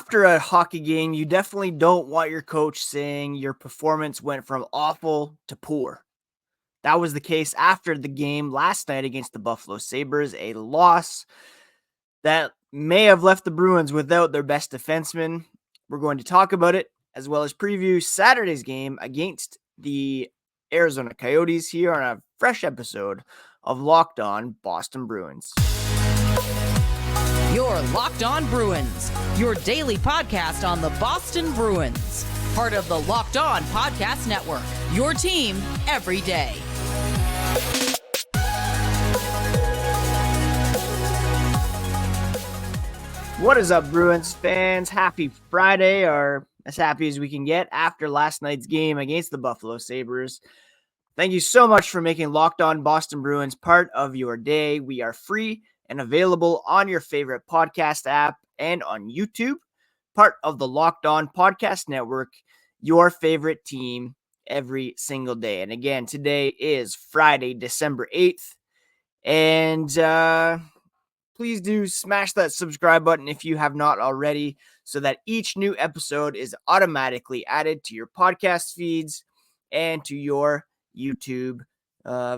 After a hockey game, you definitely don't want your coach saying your performance went from awful to poor. That was the case after the game last night against the Buffalo Sabres, a loss that may have left the Bruins without their best defenseman. We're going to talk about it, as well as preview Saturday's game against the Arizona Coyotes here on a fresh episode of Locked On Boston Bruins. You're Locked On Bruins, your daily podcast on the Boston Bruins. Part of the Locked On Podcast Network, your team every day. What is up, Bruins fans? Happy Friday, or as happy as we can get after last night's game against the Buffalo Sabres. Thank you so much for making Locked On Boston Bruins part of your day. We are free and available on your favorite podcast app and on YouTube, part of the Locked On Podcast Network, your favorite team every single day. And again, today is Friday, December 8th. And please do smash that subscribe button if you have not already, so that each new episode is automatically added to your podcast feeds and to your YouTube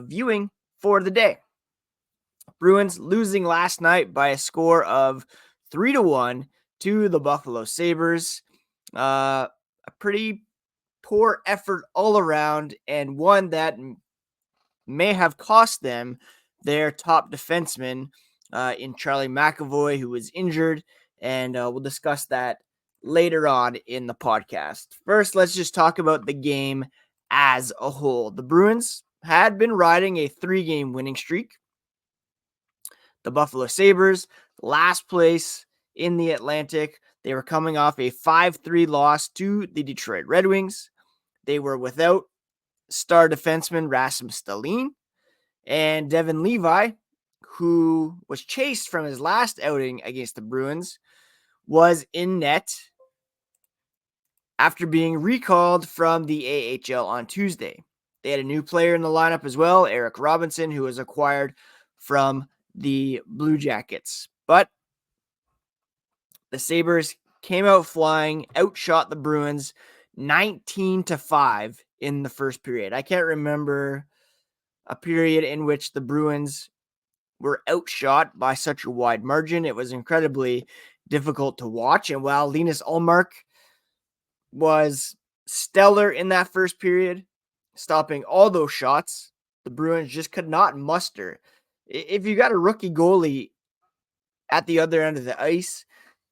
viewing for the day. Bruins losing last night by a score of 3-1 to the Buffalo Sabres. A pretty poor effort all around, and one that may have cost them their top defenseman in Charlie McAvoy, who was injured, and we'll discuss that later on in the podcast. First, let's just talk about the game as a whole. The Bruins had been riding a 3-game winning streak. The Buffalo Sabres, last place in the Atlantic. They were coming off a 5-3 loss to the Detroit Red Wings. They were without star defenseman Rasmus Dahlin, and Devon Levi, who was chased from his last outing against the Bruins, was in net after being recalled from the AHL on Tuesday. They had a new player in the lineup as well, Eric Robinson, who was acquired from the Blue Jackets. But the Sabres came out flying, outshot the Bruins 19-5 in the first period. I can't remember a period in which the Bruins were outshot by such a wide margin. It was incredibly difficult to watch. And while Linus Ullmark was stellar in that first period, stopping all those shots, the Bruins just could not muster. If you got a rookie goalie at the other end of the ice,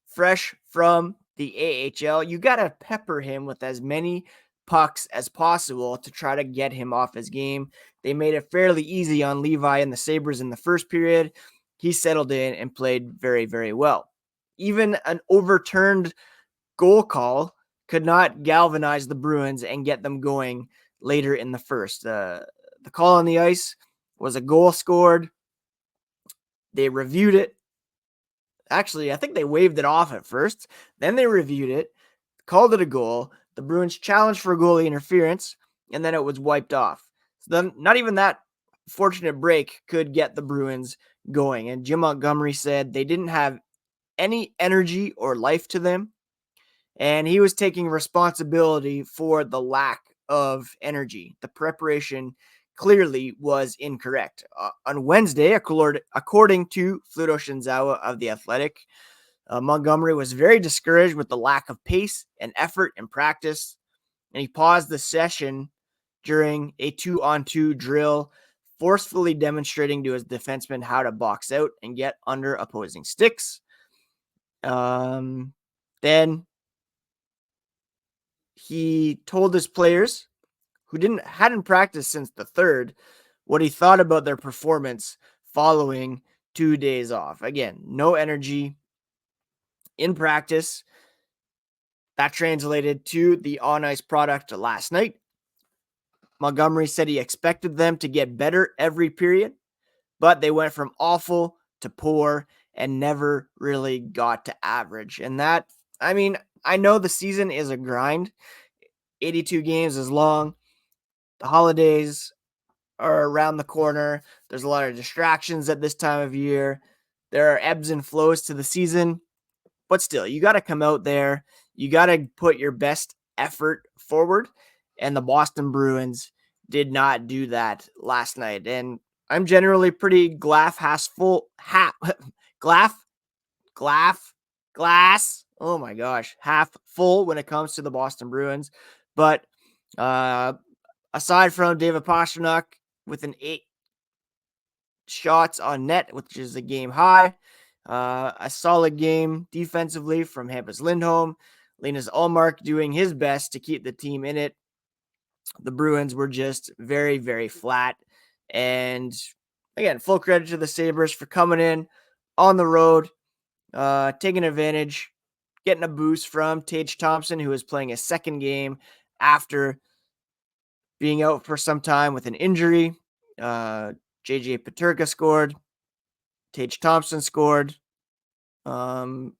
fresh from the AHL, you got to pepper him with as many pucks as possible to try to get him off his game. They made it fairly easy on Levi and the Sabres in the first period. He settled in and played very, very well. Even an overturned goal call could not galvanize the Bruins and get them going later in the first. The call on the ice was a goal scored. They reviewed it. Actually, I think they waved it off at first. Then they reviewed it, called it a goal. The Bruins challenged for goalie interference, and then it was wiped off. So then not even that fortunate break could get the Bruins going. And Jim Montgomery said they didn't have any energy or life to them, and he was taking responsibility for the lack of energy. The preparation clearly was incorrect. On Wednesday, according to Fluto Shinzawa of The Athletic, Montgomery was very discouraged with the lack of pace and effort in practice, and he paused the session during a 2-on-2 drill, forcefully demonstrating to his defensemen how to box out and get under opposing sticks. Then he told his players, who hadn't practiced since the 3rd, what he thought about their performance following 2 days off. Again, no energy in practice. That translated to the on-ice product last night. Montgomery said he expected them to get better every period, but they went from awful to poor and never really got to average. And that, I know the season is a grind. 82 games is long. The holidays are around the corner. There's a lot of distractions at this time of year. There are ebbs and flows to the season. But still, you got to come out there. You got to put your best effort forward. And the Boston Bruins did not do that last night. And I'm generally pretty glass glass. Oh my gosh, half full when it comes to the Boston Bruins. But aside from David Pastrnak with an 8 shots on net, which is a game high, a solid game defensively from Hampus Lindholm, Linus Ullmark doing his best to keep the team in it. The Bruins were just very, very flat. And again, full credit to the Sabres for coming in on the road, taking advantage, getting a boost from Tage Thompson, who is playing his second game after being out for some time with an injury. JJ Peterka scored. Tage Thompson scored. I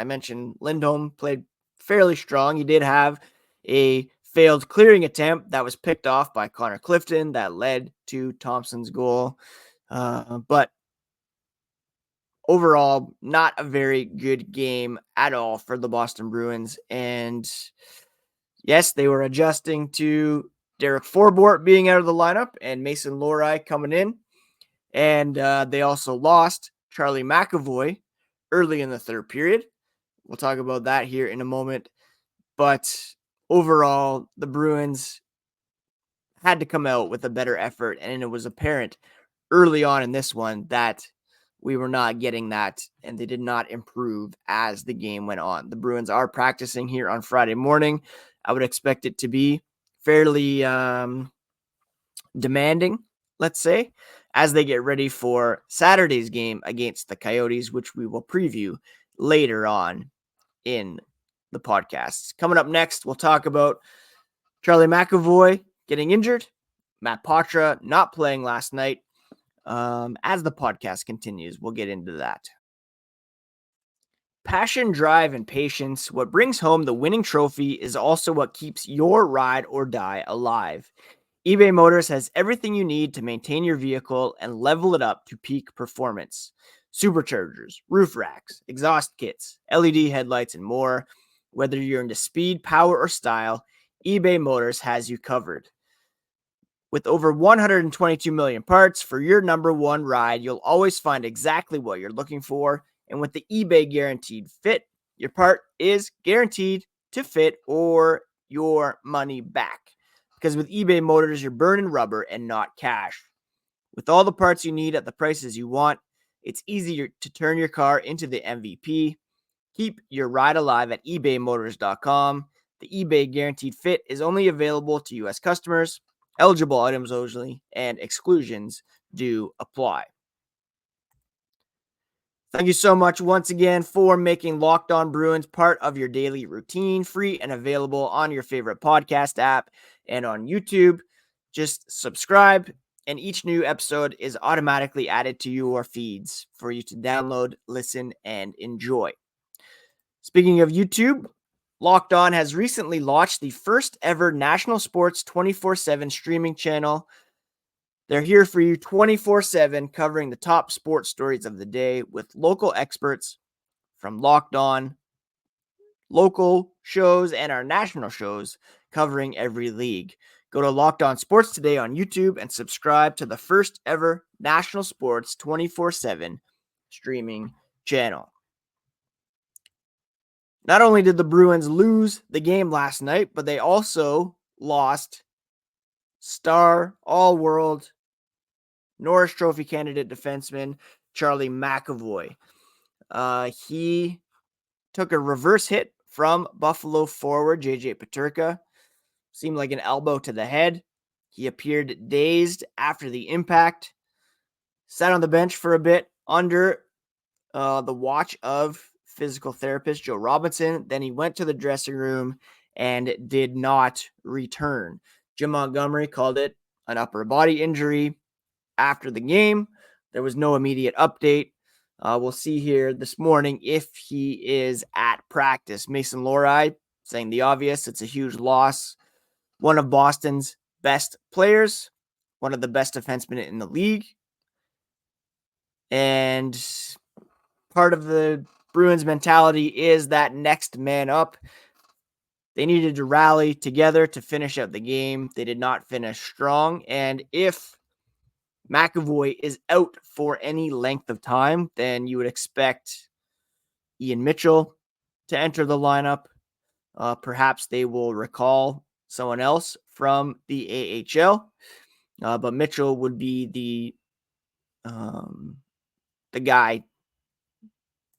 mentioned Lindholm played fairly strong. He did have a failed clearing attempt that was picked off by Connor Clifton that led to Thompson's goal. But overall, not a very good game at all for the Boston Bruins. And yes, they were adjusting to Derek Forbort being out of the lineup and Mason Lohrei coming in. And they also lost Charlie McAvoy early in the third period. We'll talk about that here in a moment. But overall, the Bruins had to come out with a better effort. And it was apparent early on in this one that we were not getting that. And they did not improve as the game went on. The Bruins are practicing here on Friday morning. I would expect it to be fairly demanding, let's say, as they get ready for Saturday's game against the Coyotes, which we will preview later on in the podcast. Coming up next, we'll talk about Charlie McAvoy getting injured, Matt Poitras not playing last night. As the podcast continues, we'll get into that. Passion, drive, and patience, what brings home the winning trophy is also what keeps your ride or die alive. eBay Motors has everything you need to maintain your vehicle and level it up to peak performance. Superchargers, roof racks, exhaust kits, LED headlights, and more. Whether you're into speed, power, or style, eBay Motors has you covered. With over 122 million parts for your number one ride, you'll always find exactly what you're looking for. And with the eBay Guaranteed Fit, your part is guaranteed to fit or your money back. Because with eBay Motors, you're burning rubber and not cash. With all the parts you need at the prices you want, it's easier to turn your car into the MVP. Keep your ride alive at ebaymotors.com. The eBay Guaranteed Fit is only available to U.S. customers. Eligible items only, and exclusions do apply. Thank you so much once again for making Locked On Bruins part of your daily routine, free and available on your favorite podcast app and on YouTube. Just subscribe, and each new episode is automatically added to your feeds for you to download, listen, and enjoy. Speaking of YouTube, Locked On has recently launched the first ever national sports 24/7 streaming channel. They're here for you 24/7, covering the top sports stories of the day with local experts from Locked On, local shows, and our national shows covering every league. Go to Locked On Sports today on YouTube and subscribe to the first ever national sports 24/7 streaming channel. Not only did the Bruins lose the game last night, but they also lost star, all-world, Norris Trophy candidate defenseman Charlie McAvoy. He took a reverse hit from Buffalo forward JJ Peterka. Seemed like an elbow to the head. He appeared dazed after the impact. Sat on the bench for a bit under the watch of physical therapist Joe Robinson. Then he went to the dressing room and did not return. Jim Montgomery called it an upper body injury after the game. There was no immediate update. We'll see here this morning if he is at practice. Mason Lohrei saying the obvious. It's a huge loss. One of Boston's best players, one of the best defensemen in the league. And part of the Bruins mentality is that next man up. They needed to rally together to finish out the game. They did not finish strong. And if McAvoy is out for any length of time, then you would expect Ian Mitchell to enter the lineup. Perhaps they will recall someone else from the AHL, but Mitchell would be the guy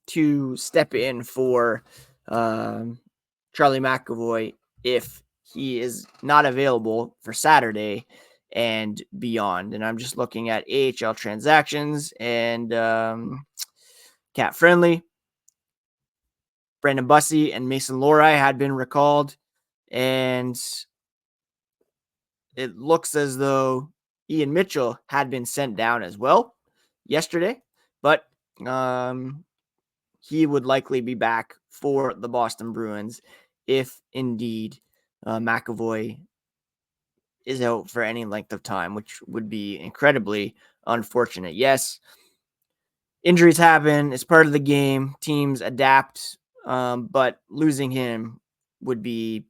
to step in for Charlie McAvoy if he is not available for Saturday and beyond. And I'm just looking at AHL transactions and Cat Friendly. Brandon Bussey and Mason Lohrei had been recalled, and it looks as though Ian Mitchell had been sent down as well yesterday, but he would likely be back for the Boston Bruins if indeed McAvoy is out for any length of time, which would be incredibly unfortunate. Yes, injuries happen. It's part of the game. Teams adapt, but losing him would be,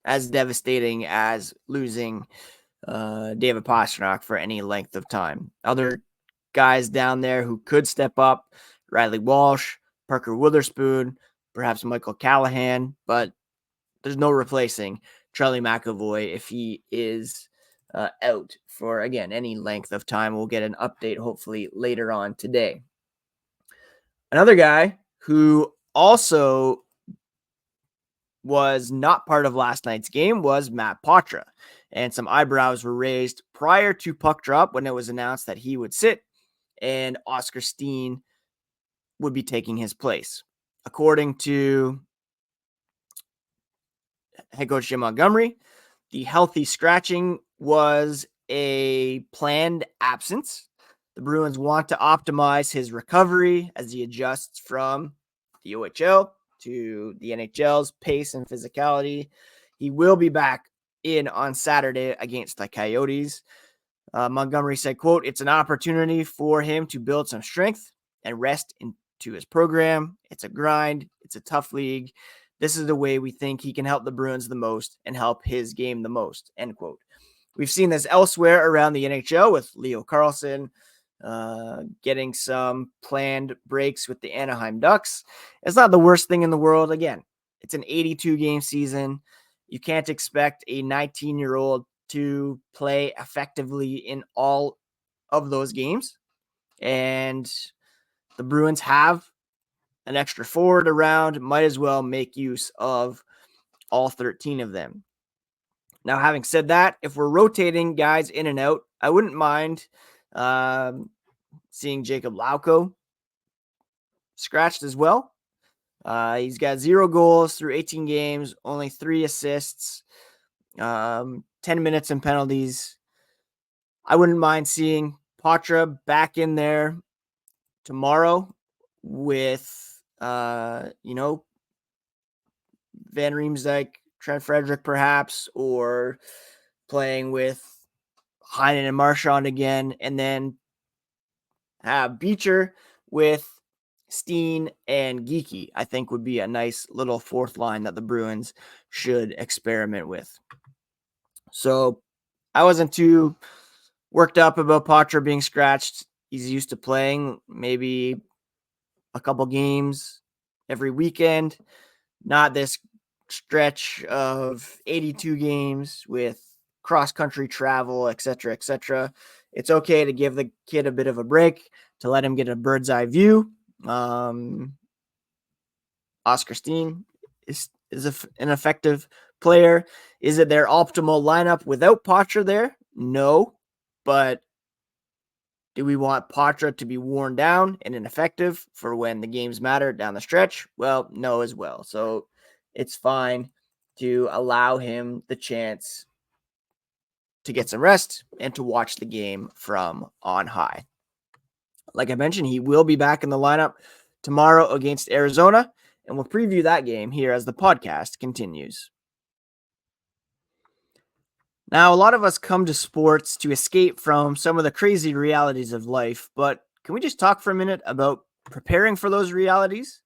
as devastating as losing David Pastrnak for any length of time. Other guys down there who could step up: Riley Walsh, Parker Witherspoon, perhaps Michael Callahan, but there's no replacing Charlie McAvoy if he is out for, again, any length of time. We'll get an update hopefully later on today. Another guy who also was not part of last night's game was Matt Poitras, and some eyebrows were raised prior to puck drop when it was announced that he would sit and Oscar Steen would be taking his place. According to head coach Jim Montgomery, the healthy scratching was a planned absence. The Bruins want to optimize his recovery as he adjusts from the OHL to the NHL's pace and physicality. He will be back in on Saturday against the Coyotes. Montgomery said, quote, "It's an opportunity for him to build some strength and rest into his program. It's a grind. It's a tough league. This is the way we think he can help the Bruins the most and help his game the most," end quote. We've seen this elsewhere around the NHL with Leo Carlsson getting some planned breaks with the Anaheim Ducks. It's not the worst thing in the world. Again, it's an 82-game season. You can't expect a 19-year-old to play effectively in all of those games. And the Bruins have an extra forward around, might as well make use of all 13 of them. Now, having said that, if we're rotating guys in and out, I wouldn't mind seeing Jacob Lauko scratched as well. He's got 0 goals through 18 games, only 3 assists, 10 minutes and penalties. I wouldn't mind seeing Poitras back in there tomorrow with, Van Riemsdyk, Trent Frederick perhaps, or playing with Heinen and Marchand again, and then have Beecher with Steen and Geekie. I think would be a nice little fourth line that the Bruins should experiment with. So I wasn't too worked up about Poitras being scratched. He's used to playing maybe a couple games every weekend, not this stretch of 82 games with cross-country travel, etc., etc. It's okay to give the kid a bit of a break, to let him get a bird's eye view. Oscar Steen is an effective player. Is it their optimal lineup without Poitras there? No, but do we want Poitras to be worn down and ineffective for when the games matter down the stretch? Well, no as well. So it's fine to allow him the chance to get some rest and to watch the game from on high. Like I mentioned, he will be back in the lineup tomorrow against Arizona, and we'll preview that game here as the podcast continues. Now, a lot of us come to sports to escape from some of the crazy realities of life, but can we just talk for a minute about preparing for those realities?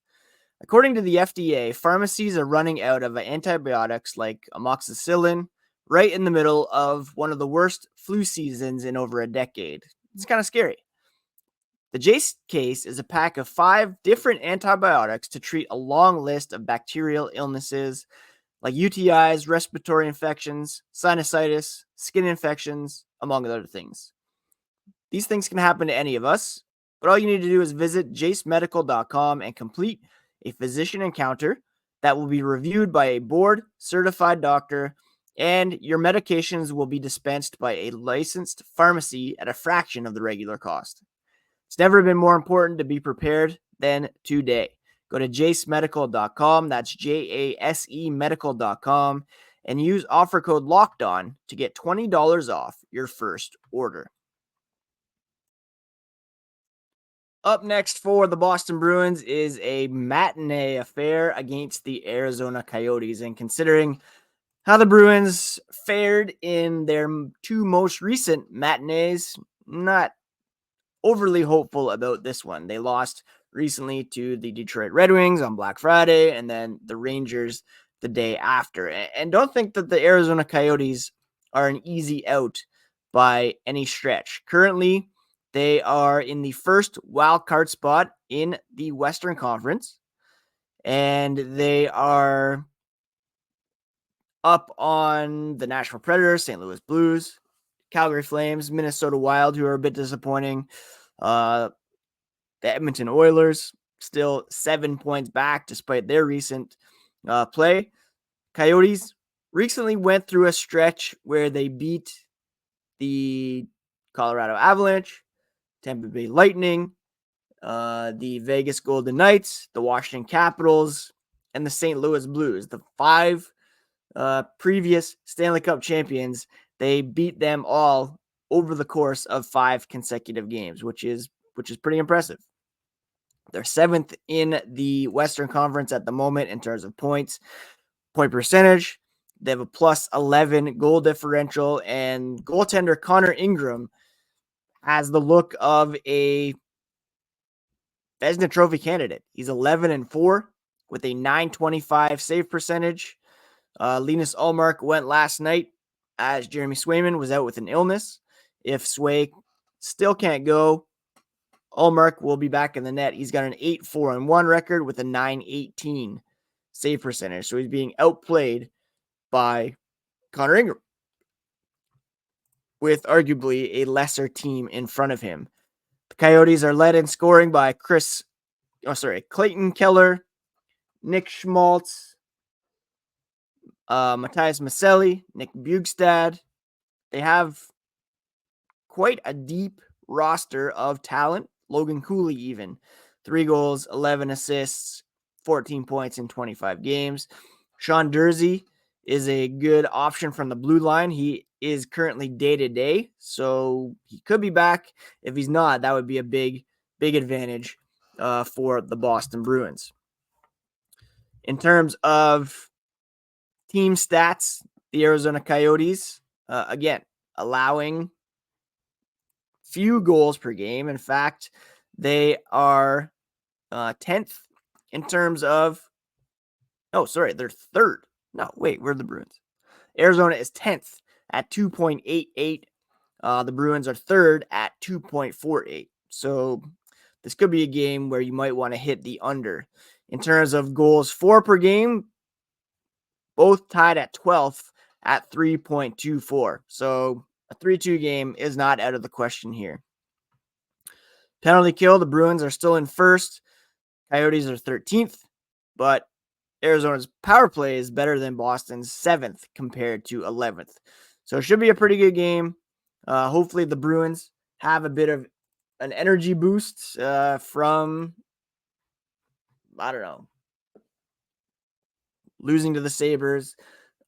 According to the FDA, pharmacies are running out of antibiotics like amoxicillin right in the middle of one of the worst flu seasons in over a decade. It's kind of scary. The Jace case is a pack of 5 different antibiotics to treat a long list of bacterial illnesses like UTIs, respiratory infections, sinusitis, skin infections, among other things. These things can happen to any of us, but all you need to do is visit jacemedical.com and complete a physician encounter that will be reviewed by a board certified doctor, and your medications will be dispensed by a licensed pharmacy at a fraction of the regular cost. It's never been more important to be prepared than today. Go to jacemedical.com, that's JASE medical.com, and use offer code LOCKEDON to get $20 off your first order. Up next for the Boston Bruins is a matinee affair against the Arizona Coyotes. And considering how the Bruins fared in their 2 most recent matinees, not overly hopeful about this one. They lost recently to the Detroit Red Wings on Black Friday and then the Rangers the day after. And don't think that the Arizona Coyotes are an easy out by any stretch. Currently, they are in the first wild card spot in the Western Conference, and they are up on the Nashville Predators, St. Louis Blues, Calgary Flames, Minnesota Wild, who are a bit disappointing. The Edmonton Oilers still 7 points back despite their recent play. Coyotes recently went through a stretch where they beat the Colorado Avalanche, Tampa Bay Lightning, the Vegas Golden Knights, the Washington Capitals, and the St. Louis Blues. The 5 previous Stanley Cup champions, they beat them all over the course of 5 consecutive games, which is pretty impressive. They're 7th in the Western Conference at the moment in terms of points, point percentage. They have a plus 11 goal differential, and goaltender Connor Ingram has the look of a Vezina Trophy candidate. He's 11-4 with a .925 save percentage. Linus Ullmark went last night as Jeremy Swayman was out with an illness. If Sway still can't go, Ullmark will be back in the net. He's got an 8-4-1 record with a .918 save percentage. So he's being outplayed by Connor Ingram with arguably a lesser team in front of him. The Coyotes are led in scoring by Clayton Keller, Nick Schmaltz, Matthias Maselli, Nick Bjugstad. They have quite a deep roster of talent. Logan Cooley even. 3 goals, 11 assists, 14 points in 25 games. Sean Durzi is a good option from the blue line. He is currently day-to-day, so he could be back. If he's not, that would be a big advantage for the Boston Bruins. In terms of team stats, the Arizona Coyotes, again, allowing few goals per game. In fact, they are 10th in terms of, they're third. No, wait, where are the Bruins? Arizona is 10th at 2.88. The Bruins are third at 2.48. So this could be a game where you might want to hit the under. In terms of goals for per game, both tied at 12th at 3.24. So a 3-2 game is not out of the question here. Penalty kill, the Bruins are still in first. Coyotes are 13th, but Arizona's power play is better than Boston's 7th compared to 11th. So it should be a pretty good game. Hopefully the Bruins have a bit of an energy boost from, losing to the Sabres.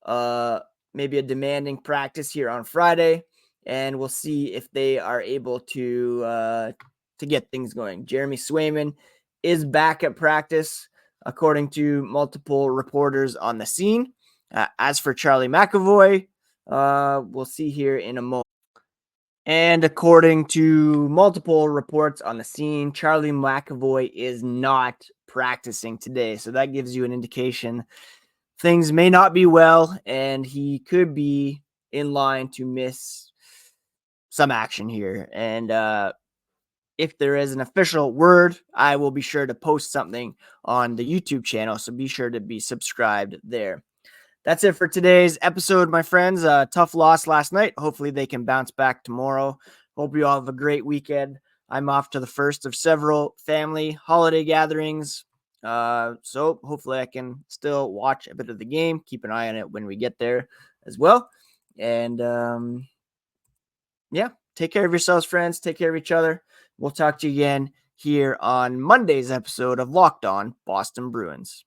Maybe a demanding practice here on Friday, and we'll see if they are able to get things going. Jeremy Swayman is back at practice, according to multiple reporters on the scene. As for Charlie McAvoy, we'll see here in a moment. And according to multiple reports on the scene, Charlie McAvoy is not practicing today. So that gives you an indication things may not be well, and he could be in line to miss some action here. And if there is an official word, I will be sure to post something on the YouTube channel. So be sure to be subscribed there. That's it for today's episode, my friends. Tough loss last night. Hopefully they can bounce back tomorrow. Hope you all have a great weekend. I'm off to the first of several family holiday gatherings. So hopefully I can still watch a bit of the game. Keep an eye on it when we get there as well. And yeah, take care of yourselves, friends. Take care of each other. We'll talk to you again here on Monday's episode of Locked On Boston Bruins.